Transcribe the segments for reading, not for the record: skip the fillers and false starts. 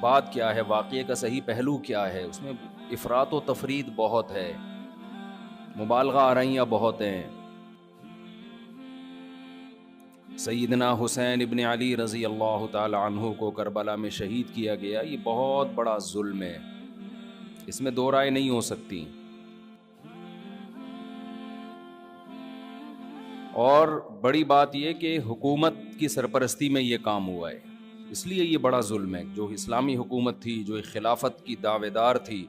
بات کیا ہے، واقعے کا صحیح پہلو کیا ہے، اس میں افراط و تفرید بہت ہے، مبالغہ آرائیاں بہت ہیں۔ سیدنا حسین ابن علی رضی اللہ تعالی عنہ کو کربلا میں شہید کیا گیا، یہ بہت بڑا ظلم ہے، اس میں دو رائے نہیں ہو سکتی۔ اور بڑی بات یہ کہ حکومت کی سرپرستی میں یہ کام ہوا ہے، اس لیے یہ بڑا ظلم ہے۔ جو اسلامی حکومت تھی، جو ایک خلافت کی دعوے دار تھی،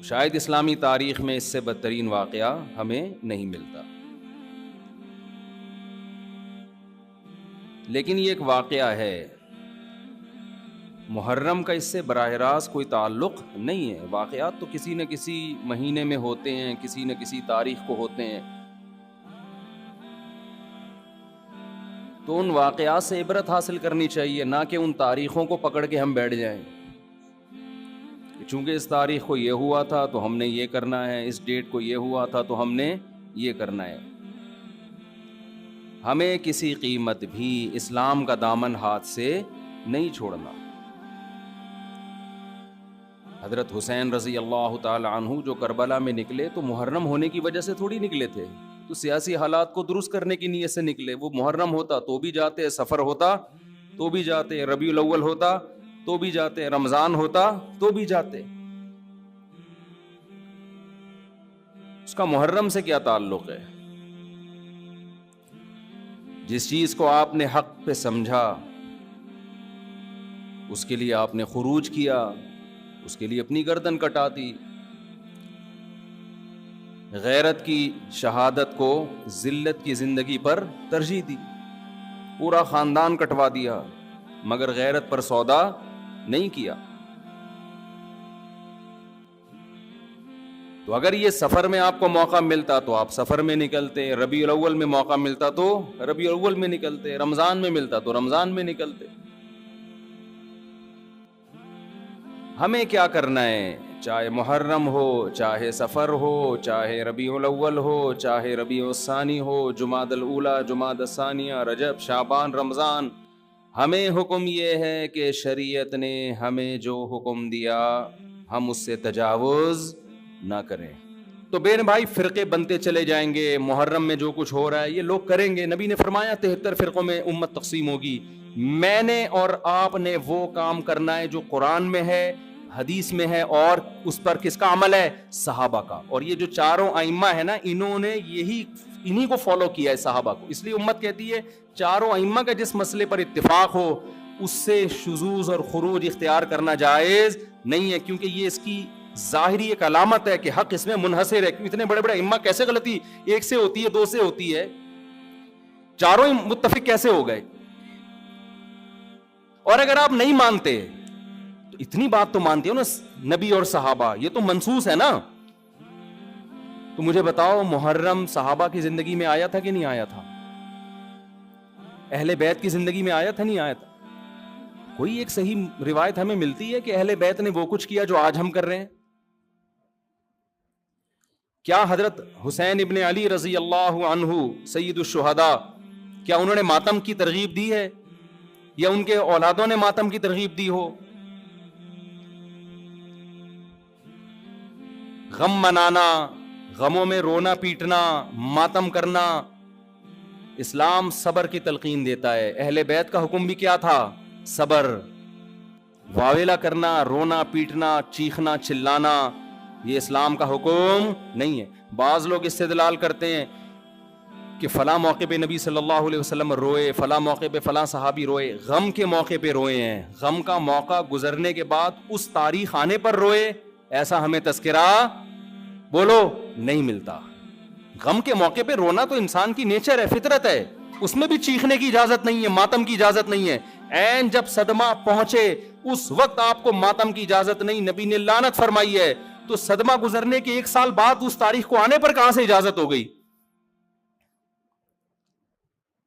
شاید اسلامی تاریخ میں اس سے بدترین واقعہ ہمیں نہیں ملتا۔ لیکن یہ ایک واقعہ ہے، محرم کا اس سے براہ راست کوئی تعلق نہیں ہے۔ واقعات تو کسی نہ کسی مہینے میں ہوتے ہیں، کسی نہ کسی تاریخ کو ہوتے ہیں، تو ان واقعات سے عبرت حاصل کرنی چاہیے، نہ کہ ان تاریخوں کو پکڑ کے ہم بیٹھ جائیں کہ چونکہ اس تاریخ کو یہ ہوا تھا تو ہم نے یہ کرنا ہے، اس ڈیٹ کو یہ ہوا تھا تو ہم نے یہ کرنا ہے۔ ہمیں کسی قیمت بھی اسلام کا دامن ہاتھ سے نہیں چھوڑنا۔ حضرت حسین رضی اللہ تعالی عنہ جو کربلا میں نکلے تو محرم ہونے کی وجہ سے تھوڑی نکلے تھے، تو سیاسی حالات کو درست کرنے کی نیت سے نکلے۔ وہ محرم ہوتا تو بھی جاتے، سفر ہوتا تو بھی جاتے، ربیع الاول ہوتا تو بھی جاتے، رمضان ہوتا تو بھی جاتے۔ اس کا محرم سے کیا تعلق ہے؟ جس چیز کو آپ نے حق پہ سمجھا اس کے لیے آپ نے خروج کیا، اس کے لیے اپنی گردن کٹا دی۔ غیرت کی شہادت کو ذلت کی زندگی پر ترجیح دی، پورا خاندان کٹوا دیا، مگر غیرت پر سودا نہیں کیا۔ تو اگر یہ سفر میں آپ کو موقع ملتا تو آپ سفر میں نکلتے، ربیع الاول میں موقع ملتا تو ربیع الاول میں نکلتے، رمضان میں ملتا تو رمضان میں نکلتے۔ ہمیں کیا کرنا ہے؟ چاہے محرم ہو، چاہے سفر ہو، چاہے ربیع الاول ہو، چاہے ربیع الثانی ہو، جمادی الاولیٰ، جمادی الثانیہ، رجب، شعبان، رمضان، ہمیں حکم یہ ہے کہ شریعت نے ہمیں جو حکم دیا ہم اس سے تجاوز نہ کریں۔ تو بہن بھائی فرقے بنتے چلے جائیں گے، محرم میں جو کچھ ہو رہا ہے یہ لوگ کریں گے۔ نبی نے فرمایا 73 فرقوں میں امت تقسیم ہوگی۔ میں نے اور آپ نے وہ کام کرنا ہے جو قرآن میں ہے، حدیث میں ہے، اور اس پر کس کا عمل ہے؟ صحابہ کا۔ اور یہ جو چاروں ائمہ ہے نا، انہوں نے انہی کو فالو کیا ہے، صحابہ کو۔ اس لیے امت کہتی ہے چاروں ائمہ کا جس مسئلے پر اتفاق ہو اس سے شذوذ اور خروج اختیار کرنا جائز نہیں ہے، کیونکہ یہ اس کی ظاہری ایک علامت ہے کہ حق اس میں منحصر ہے۔ اتنے بڑے بڑے ائمہ کیسے غلطی ایک سے ہوتی ہے، دو سے ہوتی ہے؟ چاروں متفق کیسے ہو گئے؟ اور اگر آپ نہیں مانتے تو اتنی بات تو مانتے ہو نا، نبی اور صحابہ یہ تو منصوص ہے نا۔ تو مجھے بتاؤ محرم صحابہ کی زندگی میں آیا تھا کہ نہیں آیا تھا؟ اہل بیت کی زندگی میں آیا تھا نہیں آیا تھا؟ کوئی ایک صحیح روایت ہمیں ملتی ہے کہ اہل بیت نے وہ کچھ کیا جو آج ہم کر رہے ہیں؟ کیا حضرت حسین ابن علی رضی اللہ عنہ سید الشہداء، کیا انہوں نے ماتم کی ترغیب دی ہے، یا ان کے اولادوں نے ماتم کی ترغیب دی ہو؟ غم منانا، غموں میں رونا پیٹنا، ماتم کرنا، اسلام صبر کی تلقین دیتا ہے۔ اہل بیت کا حکم بھی کیا تھا؟ صبر۔ واویلا کرنا، رونا پیٹنا، چیخنا چلانا یہ اسلام کا حکم نہیں ہے۔ بعض لوگ استدلال کرتے ہیں کہ فلاں موقع پہ نبی صلی اللہ علیہ وسلم روئے، فلاں موقع پہ فلاں صحابی روئے، غم کے موقع پہ روئے ہیں، غم کا موقع گزرنے کے بعد اس تاریخ آنے پر روئے، ایسا ہمیں تذکرہ بولو نہیں ملتا۔ غم کے موقع پہ رونا تو انسان کی نیچر ہے، فطرت ہے، اس میں بھی چیخنے کی اجازت نہیں ہے، ماتم کی اجازت نہیں ہے۔ عین جب صدمہ پہنچے اس وقت آپ کو ماتم کی اجازت نہیں، نبی نے لعنت فرمائی ہے، تو صدمہ گزرنے کے 1 سال بعد اس تاریخ کو آنے پر کہاں سے اجازت ہو گئی؟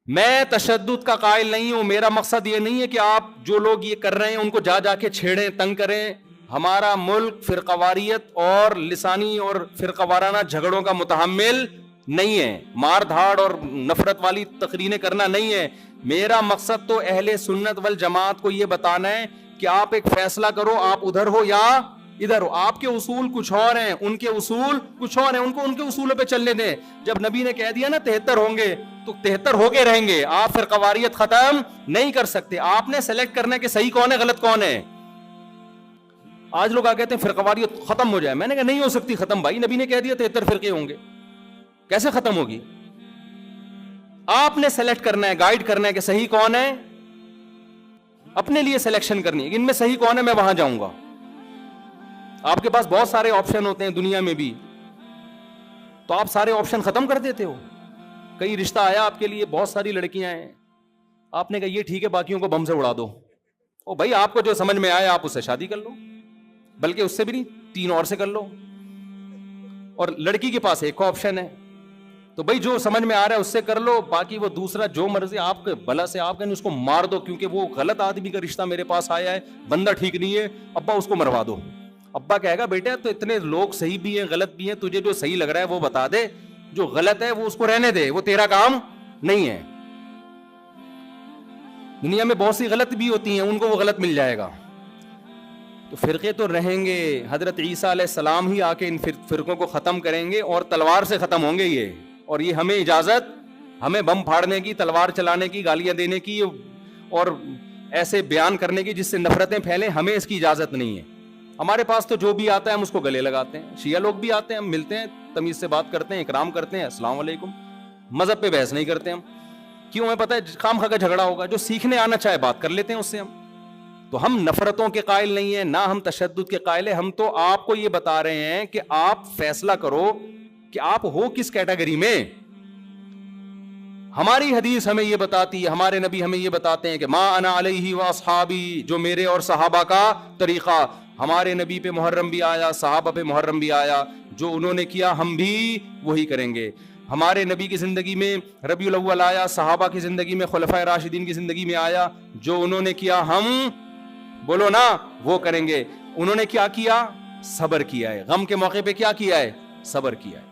میں تشدد کا قائل نہیں ہوں، میرا مقصد یہ نہیں ہے کہ آپ جو لوگ یہ کر رہے ہیں ان کو جا جا کے چھیڑیں، تنگ کریں۔ ہمارا ملک فرقہ واریت اور لسانی اور فرقہ وارانہ جھگڑوں کا متحمل نہیں ہے, مار دھاڑ اور نفرت والی تقریریں کرنا نہیں ہے. میرا مقصد تو اہل سنت والجماعت کو یہ بتانا ہے کہ آپ ایک فیصلہ کرو, آپ ادھر ہو یا ادھر ہو. آپ کے اصول کچھ اور ہیں, ان کے اصول کچھ اور ہیں, ان کو ان کے اصولوں پہ چلنے دیں. جب نبی نے کہہ دیا نا 73 ہوں گے تو 73 ہو کے رہیں گے. آپ فرقواریت ختم نہیں کر سکتے. آپ نے سلیکٹ کرنا ہے کہ صحیح کون ہے غلط کون ہے. آج لوگ کہتے ہیں فرقواریت ختم ہو جائے. میں نے کہا نہیں ہو سکتی ختم بھائی, نبی نے کہہ دیا 73 فرقے ہوں گے, کیسے ختم ہوگی؟ آپ نے سلیکٹ کرنا ہے, گائیڈ کرنا ہے کہ صحیح کون ہے, اپنے لیے سلیکشن کرنی ہے کہ ان میں صحیح کون ہے, میں وہاں جاؤں گا. آپ کے پاس بہت سارے آپشن ہوتے ہیں دنیا میں بھی, تو آپ سارے آپشن ختم کر دیتے ہو. کئی رشتہ آیا آپ کے لیے, بہت ساری لڑکیاں ہیں, آپ نے کہا یہ ٹھیک ہے باقیوں کو بم سے اڑا دو. او بھائی آپ کو جو سمجھ میں آئے آپ اس سے شادی کر لو, بلکہ اس سے بھی نہیں 3 اور سے کر لو. اور لڑکی کے پاس ایک آپشن ہے, تو بھائی جو سمجھ میں آ رہا ہے اس سے کر لو, باقی وہ دوسرا جو مرضی آپ کے بلا سے آپ کہیں اس کو مار دو, کیونکہ وہ غلط آدمی کا رشتہ میرے پاس آیا ہے, بندہ ٹھیک نہیں ہے, ابا اس کو مروا دو. ابا کہے گا بیٹا تو اتنے لوگ صحیح بھی ہیں غلط بھی ہیں, تجھے جو صحیح لگ رہا ہے وہ بتا دے, جو غلط ہے وہ اس کو رہنے دے, وہ تیرا کام نہیں ہے. دنیا میں بہت سی غلط بھی ہوتی ہیں, ان کو وہ غلط مل جائے گا. تو فرقے تو رہیں گے, حضرت عیسیٰ علیہ السلام ہی آ کے ان فرقوں کو ختم کریں گے, اور تلوار سے ختم ہوں گے یہ. اور یہ ہمیں اجازت, ہمیں بم پھاڑنے کی, تلوار چلانے کی, گالیاں دینے کی اور ایسے بیان کرنے کی جس سے نفرتیں پھیلیں, ہمیں اس کی اجازت نہیں ہے. ہمارے پاس تو جو بھی آتا ہے ہم اس کو گلے لگاتے ہیں. شیعہ لوگ بھی آتے ہیں, ہم ملتے ہیں, تمیز سے بات کرتے ہیں, اکرام کرتے ہیں, السلام علیکم. مذہب پہ بحث نہیں کرتے ہم, کیوں؟ ہمیں پتہ ہے خام خواہ کا جھگڑا ہوگا. جو سیکھنے آنا چاہے بات کر لیتے ہیں اس سے ہم. تو ہم نفرتوں کے قائل نہیں ہیں, نہ ہم تشدد کے قائل ہیں. ہم تو آپ کو یہ بتا رہے ہیں کہ آپ فیصلہ کرو کہ آپ ہو کس کیٹیگری میں. ہماری حدیث ہمیں یہ بتاتی ہے, ہمارے نبی ہمیں یہ بتاتے ہیں کہ ما انا علیہ واصحابی, جو میرے اور صحابہ کا طریقہ. ہمارے نبی پہ محرم بھی آیا, صحابہ پہ محرم بھی آیا, جو انہوں نے کیا ہم بھی وہی کریں گے. ہمارے نبی کی زندگی میں ربیع الاول آیا, صحابہ کی زندگی میں خلفائے راشدین کی زندگی میں آیا, جو انہوں نے کیا ہم بولو نا وہ کریں گے. انہوں نے کیا کیا؟ صبر کیا ہے. غم کے موقع پہ کیا کیا ہے؟ صبر کیا ہے.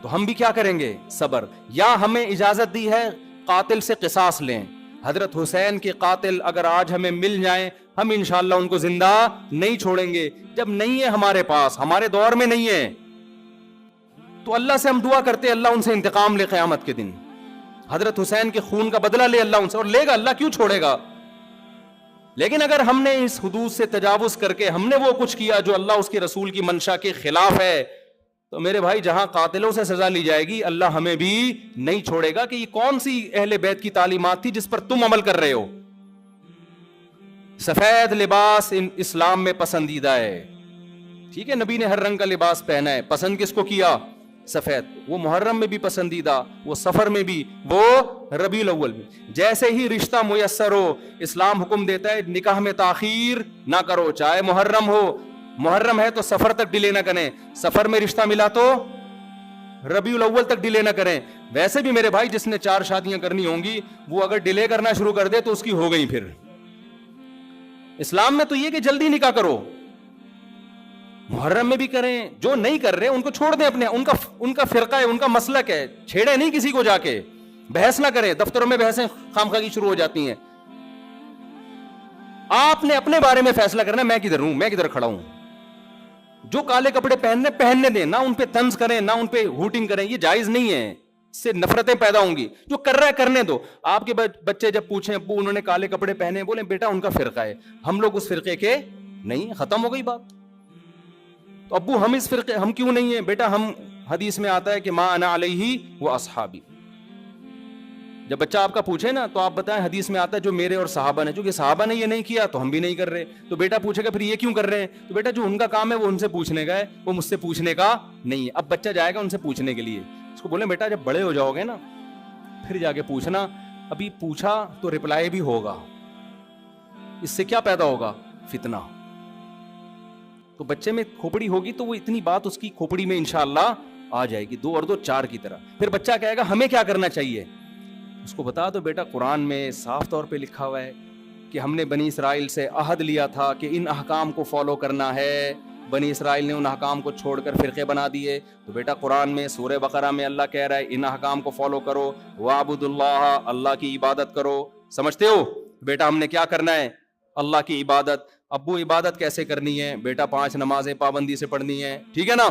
تو ہم بھی کیا کریں گے؟ صبر. یا ہمیں اجازت دی ہے قاتل سے قصاص لیں. حضرت حسین کے قاتل اگر آج ہمیں مل جائیں, ہم انشاءاللہ ان کو زندہ نہیں چھوڑیں گے. جب نہیں ہے ہمارے پاس, ہمارے دور میں نہیں ہے, تو اللہ سے ہم دعا کرتے اللہ ان سے انتقام لے قیامت کے دن. حضرت حسین کے خون کا بدلہ لے اللہ ان سے, اور لے گا, اللہ کیوں چھوڑے گا. لیکن اگر ہم نے اس حدود سے تجاوز کر کے ہم نے وہ کچھ کیا جو اللہ اس کے رسول کی منشا کے خلاف ہے, تو میرے بھائی جہاں قاتلوں سے سزا لی جائے گی, اللہ ہمیں بھی نہیں چھوڑے گا. کہ یہ کون سی اہل بیت کی تعلیمات تھی جس پر تم عمل کر رہے ہو. سفید لباس اسلام میں پسندیدہ ہے, ٹھیک ہے, نبی نے ہر رنگ کا لباس پہنا ہے, پسند کس کو کیا؟ سفید. وہ محرم میں بھی پسندیدہ, وہ سفر میں بھی, وہ ربیع الاول میں. جیسے ہی رشتہ میسر ہو, اسلام حکم دیتا ہے نکاح میں تاخیر نہ کرو, چاہے محرم ہو. محرم ہے تو سفر تک ڈیلے نہ کریں, سفر میں رشتہ ملا تو ربیع الاول تک ڈیلے نہ کریں. ویسے بھی میرے بھائی جس نے 4 شادیاں کرنی ہوں گی, وہ اگر ڈیلے کرنا شروع کر دے تو اس کی ہو گئی. پھر اسلام میں تو یہ کہ جلدی نکاح کرو. محرم میں بھی کریں, جو نہیں کر رہے ان کو چھوڑ دیں, اپنے ان کا فرقہ ہے, ان کا مسلک ہے, چھیڑے نہیں کسی کو, جا کے بحث نہ کریں. دفتروں میں بحثیں خامخواہ کی شروع ہو جاتی ہیں. آپ نے اپنے بارے میں فیصلہ کرنا, میں کدھر ہوں, میں کدھر کھڑا ہوں. جو کالے کپڑے پہننے دیں, نہ ان پہ طنز کریں, نہ ان پہ ہوٹنگ کریں, یہ جائز نہیں ہے, اس سے نفرتیں پیدا ہوں گی. جو کر رہا ہے کرنے دو. آپ کے بچے جب پوچھیں ابو انہوں نے کالے کپڑے پہنے, بولیں بیٹا ان کا فرقہ ہے, ہم لوگ اس فرقے کے نہیں, ختم ہو گئی بات. تو ابو ہم اس فرقے, ہم کیوں نہیں ہیں؟ بیٹا ہم, حدیث میں آتا ہے کہ ما انا علیہ و اصحابی. جب بچہ آپ کا پوچھے نا تو آپ بتائیں حدیث میں آتا ہے جو میرے اور صحابہ نے, چونکہ صحابہ نے یہ نہیں کیا تو ہم بھی نہیں کر رہے. تو بیٹا پوچھے گا پھر یہ کیوں کر رہے ہیں, تو بیٹا جو ان کا کام ہے وہ ان سے پوچھنے کا ہے, وہ مجھ سے پوچھنے کا نہیں ہے. اب بچہ جائے گا ان سے پوچھنے کے لیے, اس کو بولیں بیٹا جب بڑے ہو جاؤ گے نا پھر جا کے پوچھنا, ابھی پوچھا تو رپلائی بھی ہوگا, اس سے کیا پیدا ہوگا؟ فتنہ. تو بچے میں کھوپڑی ہوگی تو وہ اتنی بات اس کی کھوپڑی میں انشاءاللہ آ جائے گی, 2 اور 2 4 کی طرح. پھر بچہ کہے گا ہمیں کیا کرنا چاہیے, اس کو بتا دو بیٹا قرآن میں صاف طور پہ لکھا ہوا ہے کہ ہم نے بنی اسرائیل سے عہد لیا تھا کہ ان احکام کو فالو کرنا ہے, بنی اسرائیل نے ان احکام کو چھوڑ کر فرقے بنا دیے. تو بیٹا قرآن میں سورہ بقرہ میں اللہ کہہ رہا ہے ان احکام کو فالو کرو, وَاعْبُدُوا اللَّهَ, اللہ کی عبادت کرو. سمجھتے ہو بیٹا ہم نے کیا کرنا ہے؟ اللہ کی عبادت. ابو عبادت کیسے کرنی ہے بیٹا؟ 5 نمازیں پابندی سے پڑھنی ہے, ٹھیک ہے نا.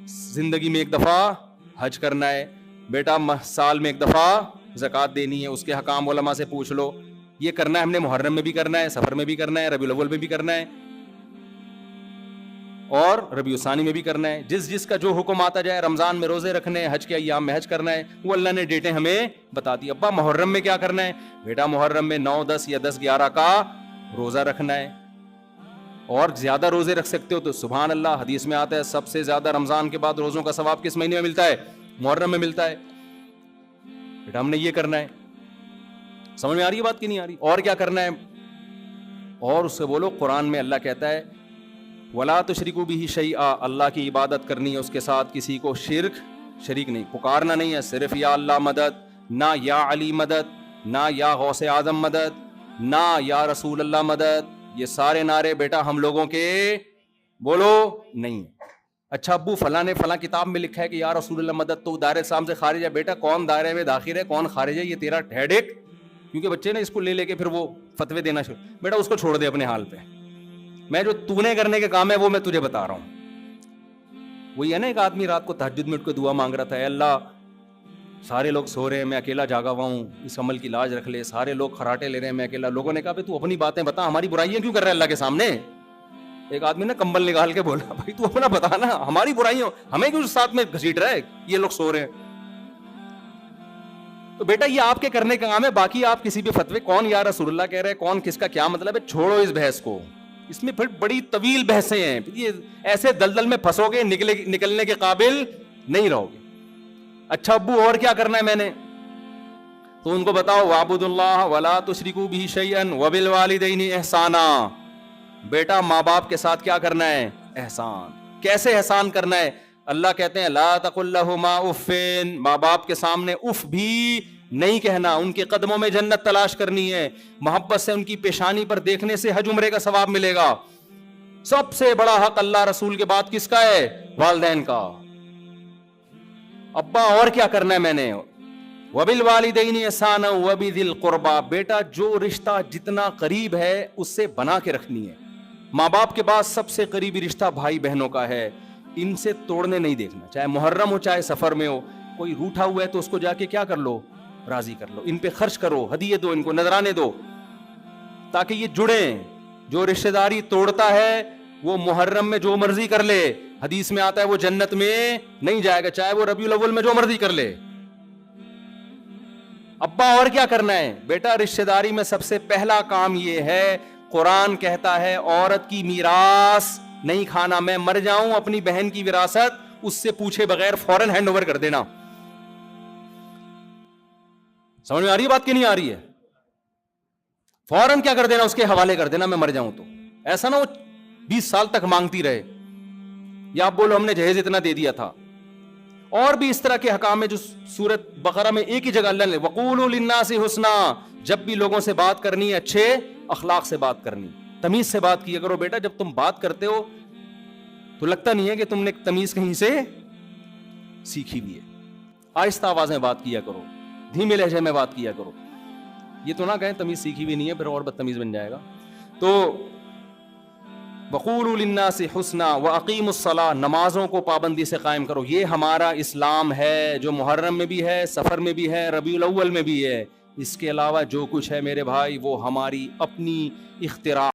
زندگی میں ایک دفعہ حج کرنا ہے بیٹا, سال میں ایک دفعہ زکوٰۃ دینی ہے, اس کے حکام علماء سے پوچھ لو. یہ کرنا ہے ہم نے, محرم میں بھی کرنا ہے, سفر میں بھی کرنا ہے, ربیع الاول میں بھی کرنا ہے, اور ربیع الثانی میں بھی کرنا ہے. جس کا جو حکم آتا جائے. رمضان میں روزے رکھنے, حج کے ایام میں حج کرنا ہے, وہ اللہ نے ڈیٹیں ہمیں بتا دی. ابا محرم میں کیا کرنا ہے بیٹا؟ محرم میں 9, 10 یا 10, 11 کا روزہ رکھنا ہے. اور زیادہ روزے رکھ سکتے ہو تو سبحان اللہ, حدیث میں آتا ہے سب سے زیادہ رمضان کے بعد روزوں کا ثواب کس مہینے میں ملتا ہے؟ محرم میں ملتا ہے. بیٹا ہم نے یہ کرنا ہے. سمجھ میں آ رہی ہے بات کی نہیں آ رہی؟ اور کیا کرنا ہے؟ اور اس سے بولو قرآن میں اللہ کہتا ہے وَلَا تُشْرِكُوا بِهِ شَيْئًا, اللہ کی عبادت کرنی ہے, اس کے ساتھ کسی کو شریک نہیں, پکارنا نہیں ہے صرف یا اللہ مدد, نہ یا علی مدد, نہ یا غوث اعظم مدد, نہ یا رسول اللہ مدد. یہ سارے نعرے بیٹا ہم لوگوں کے بولو نہیں. اچھا ابو فلاں نے فلاں کتاب میں لکھا ہے کہ یا رسول اللہ مدد تو دائرے اسلام سے خارج ہے. بیٹا کون دائرے میں داخل ہے کون خارج ہے یہ تیرا ہیڈ ایک, کیونکہ بچے نا اس کو لے کے پھر وہ فتوے دینا شروع. بیٹا اس کو چھوڑ دے اپنے حال پہ. میں جو تو نے کرنے کے کام ہے وہ میں تجھے بتا رہا ہوں. وہی ہے نا, ایک آدمی رات کو تہجد میں اٹھ کے دعا مانگ رہا تھا, اے اللہ سارے لوگ سو رہے ہیں, میں اکیلا جاگا ہوا ہوں, اس عمل کی لاج رکھ لے. سارے لوگ خراٹے لے رہے ہیں, میں اکیلا. لوگوں نے کہا تو اپنی باتیں بتا, ہماری برائیاں کیوں کر رہا ہے اللہ کے سامنے؟ ایک آدمی نے کمبل نکال کے بولا بھائی تو اپنا بتا نا, ہماری برائیاں ہمیں کیوں ساتھ میں گھسیٹ رہا ہے, یہ لوگ سو رہے ہیں. تو بیٹا یہ آپ کے کرنے کا کام ہے, باقی آپ کسی بھی فتوے کون یا رسول اللہ کہہ رہے, کون کس کا کیا مطلب ہے, چھوڑو اس بحث کو. اس میں پھر بڑی طویل بحثیں ہیں, یہ ایسے دلدل میں پھنسو گے نکلنے کے قابل نہیں رہو گے. اچھا ابو اور کیا کرنا ہے میں نے؟ تو ان کو بتاؤ وَاعْبُدُوا اللَّهَ وَلَا تُشْرِكُوا بِهِ شَيْئًا وَبِالْوَالِدَيْنِ احسانا. بیٹا ماں باپ کے ساتھ کیا کرنا ہے؟ احسان. کیسے احسان کرنا ہے؟ اللہ کہتے ہیں لا تقل لهما اف, ماں باپ کے سامنے اف بھی نہیں کہنا. ان کے قدموں میں جنت تلاش کرنی ہے, محبت سے ان کی پیشانی پر دیکھنے سے حج عمرے کا ثواب ملے گا. سب سے بڑا حق اللہ رسول کے بعد کس کا ہے؟ والدین کا. ابا اور کیا کرنا ہے میں نے؟ وَبِالْوَالِدَيْنِ احسانا وَبِذِي الْقُرْبَى. بیٹا جو رشتہ جتنا قریب ہے اس سے بنا کے رکھنی ہے. ماں باپ کے بعد سب سے قریبی رشتہ بھائی بہنوں کا ہے, ان سے توڑنے نہیں دیکھنا. چاہے محرم ہو چاہے سفر میں ہو, کوئی روٹھا ہوا ہے تو اس کو جا کے کیا کر لو؟ راضی کر لو. ان پہ خرچ کرو, ہدیے دو, ان کو نذرانے دو, تاکہ یہ جڑیں. جو رشتہ داری توڑتا ہے وہ محرم میں جو مرضی کر لے, حدیث میں آتا ہے وہ جنت میں نہیں جائے گا, چاہے وہ ربیع الاول میں جو مرضی کر لے. ابا اور کیا کرنا ہے؟ بیٹا رشتہ داری میں سب سے پہلا کام یہ ہے, قرآن کہتا ہے عورت کی میراث نہیں کھانا. میں مر جاؤں اپنی بہن کی وراثت اس سے پوچھے بغیر فوراً ہینڈ اوور کر دینا. سمجھ میں آ رہی ہے بات کی نہیں آ رہی ہے؟ فوراً کیا کر دینا, اس کے حوالے کر دینا میں مر جاؤں تو. ایسا نہ وہ 20 سال تک مانگتی رہے, یا آپ بولو ہم نے جہیز اتنا دے دیا تھا. اور بھی اس طرح کے حکام ہے جو سورۃ بقرہ میں ایک ہی جگہ اللہ نے وَقُولُوا لِلنَّاسِ حُسْنًا. جب بھی لوگوں سے بات کرنی ہے اچھے اخلاق سے بات کرنی, تمیز سے بات کیا کرو. بیٹا جب تم بات کرتے ہو تو لگتا نہیں ہے کہ تم نے تمیز کہیں سے سیکھی بھی ہے. آہستہ آواز میں بات کیا کرو, دھیمے لہجے میں بات کیا کرو. یہ تو نہ کہیں تمیز سیکھی بھی نہیں ہے پھر اور بدتمیز بن جائے گا. تو وَقُولُوا لِلنَّاسِ حُسْنًا وَأَقِیمُوا الصَّلَاةَ. نمازوں کو پابندی سے قائم کرو. یہ ہمارا اسلام ہے جو محرم میں بھی ہے, سفر میں بھی ہے, ربیع الاول میں بھی ہے. اس کے علاوہ جو کچھ ہے میرے بھائی وہ ہماری اپنی اختراع